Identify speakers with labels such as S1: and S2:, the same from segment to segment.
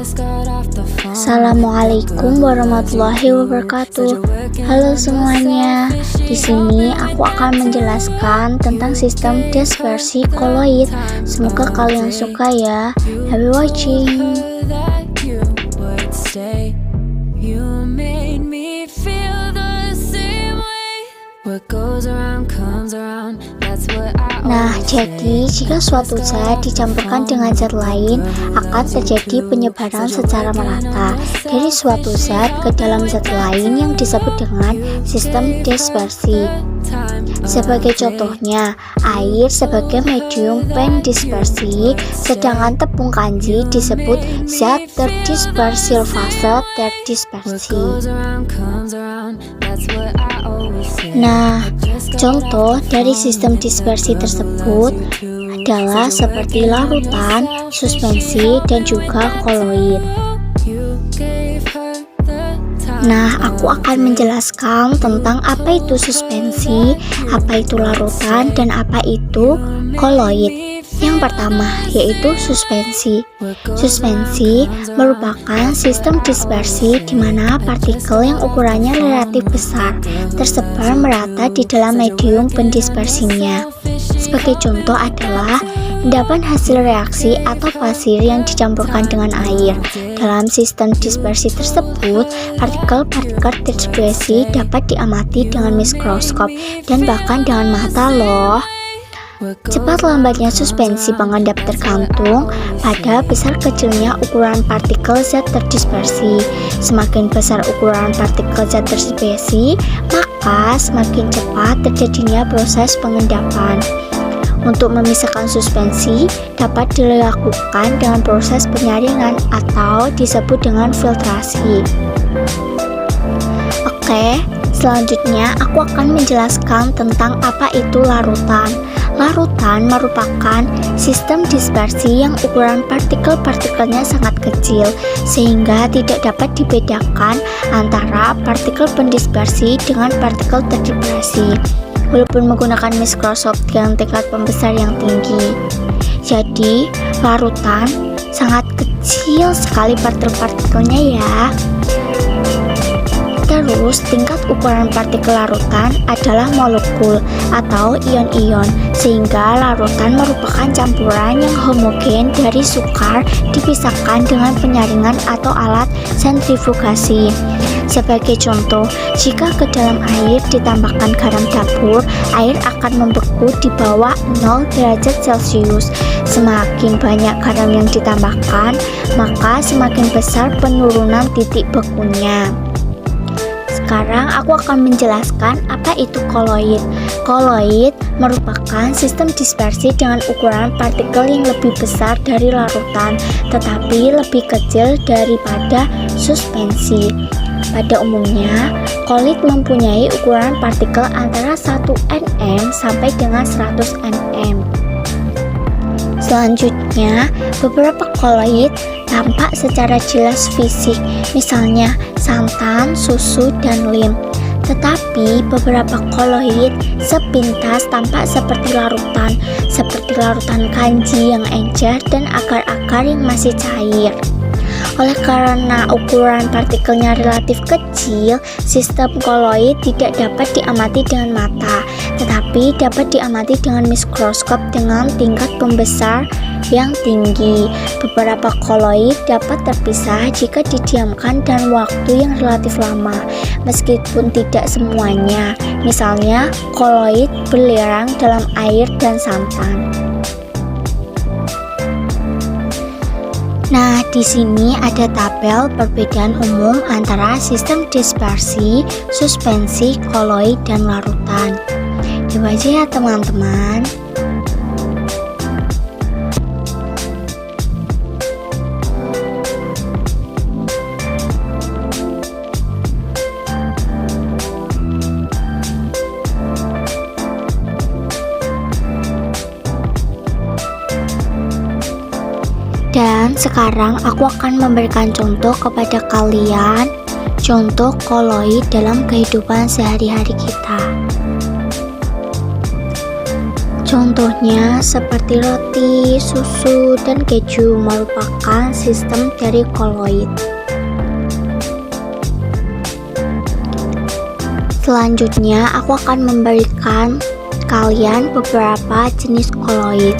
S1: Assalamualaikum warahmatullahi wabarakatuh. Halo semuanya. Di sini aku akan menjelaskan tentang sistem dispersi koloid. Semoga kalian suka ya. Happy watching. Nah, jadi jika suatu zat dicampurkan dengan zat lain, akan terjadi penyebaran secara merata dari suatu zat ke dalam zat lain yang disebut dengan sistem dispersi. Sebagai contohnya, air sebagai medium pendispersi, sedangkan tepung kanji disebut zat terdispersi fase terdispersi. Nah, contoh dari sistem dispersi tersebut adalah seperti larutan, suspensi, dan juga koloid. Nah, aku akan menjelaskan tentang apa itu suspensi, apa itu larutan, dan apa itu koloid. Yang pertama yaitu suspensi. Suspensi merupakan sistem dispersi di mana partikel yang ukurannya relatif besar tersebar merata di dalam medium pendispersinya. Sebagai contoh adalah endapan hasil reaksi atau pasir yang dicampurkan dengan air. Dalam sistem dispersi tersebut, partikel-partikel dispersi dapat diamati dengan mikroskop dan bahkan dengan mata loh. Cepat lambatnya suspensi pengendap tergantung pada besar kecilnya ukuran partikel zat terdispersi. Semakin besar ukuran partikel zat terdispersi, maka semakin cepat terjadinya proses pengendapan. Untuk memisahkan suspensi dapat dilakukan dengan proses penyaringan atau disebut dengan filtrasi. Oke, selanjutnya aku akan menjelaskan tentang apa itu larutan. Larutan merupakan sistem dispersi yang ukuran partikel-partikelnya sangat kecil sehingga tidak dapat dibedakan antara partikel pendispersi dengan partikel terdispersi walaupun menggunakan mikroskop dengan tingkat pembesar yang tinggi. Jadi, larutan sangat kecil sekali partikel-partikelnya ya. Terus, tingkat ukuran partikel larutan adalah molekul atau ion-ion, sehingga larutan merupakan campuran yang homogen dari sukar dipisahkan dengan penyaringan atau alat sentrifugasi. Sebagai contoh, jika ke dalam air ditambahkan garam dapur, air akan membeku di bawah 0 derajat Celcius. Semakin banyak garam yang ditambahkan, maka semakin besar penurunan titik bekunya. Sekarang aku akan menjelaskan apa itu koloid. Koloid merupakan sistem dispersi dengan ukuran partikel yang lebih besar dari larutan, tetapi lebih kecil daripada suspensi. Pada umumnya, koloid mempunyai ukuran partikel antara 1 nm sampai dengan 100 nm. Selanjutnya, beberapa koloid tampak secara jelas fisik, misalnya santan, susu, dan lem. Tetapi beberapa koloid sepintas tampak seperti larutan kanji yang encer dan agar-agar yang masih cair. Oleh karena ukuran partikelnya relatif kecil, sistem koloid tidak dapat diamati dengan mata, tetapi dapat diamati dengan mikroskop dengan tingkat pembesar yang tinggi. Beberapa koloid dapat terpisah jika didiamkan dalam waktu yang relatif lama, meskipun tidak semuanya. Misalnya, koloid belerang dalam air dan santan. Nah, di sini ada tabel perbedaan umum antara sistem dispersi, suspensi, koloid, dan larutan. Coba aja ya teman-teman. Dan sekarang aku akan memberikan contoh kepada kalian, contoh koloid dalam kehidupan sehari-hari kita. Contohnya seperti roti, susu, dan keju merupakan sistem dari koloid. Selanjutnya, aku akan memberikan kalian beberapa jenis koloid.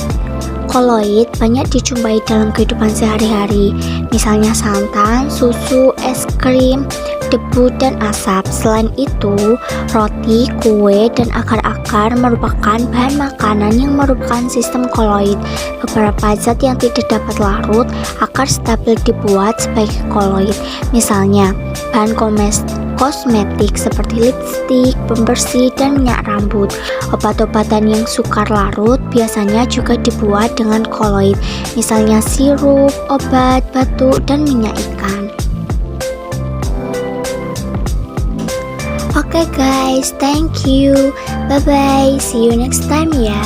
S1: Koloid banyak dijumpai dalam kehidupan sehari-hari, misalnya santan, susu, es krim, debu, dan asap. Selain itu, roti, kue, dan akar-akar merupakan bahan makanan yang merupakan sistem koloid. Beberapa zat yang tidak dapat larut akan stabil dibuat sebagai koloid. Misalnya, bahan kosmetik seperti lipstik, pembersih, dan minyak rambut. Obat-obatan yang sukar larut biasanya juga dibuat dengan koloid, misalnya sirup, obat, batuk, dan minyak ikan. Oke guys, thank you. Bye-bye, see you next time ya.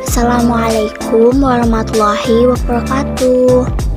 S1: Assalamualaikum warahmatullahi wabarakatuh.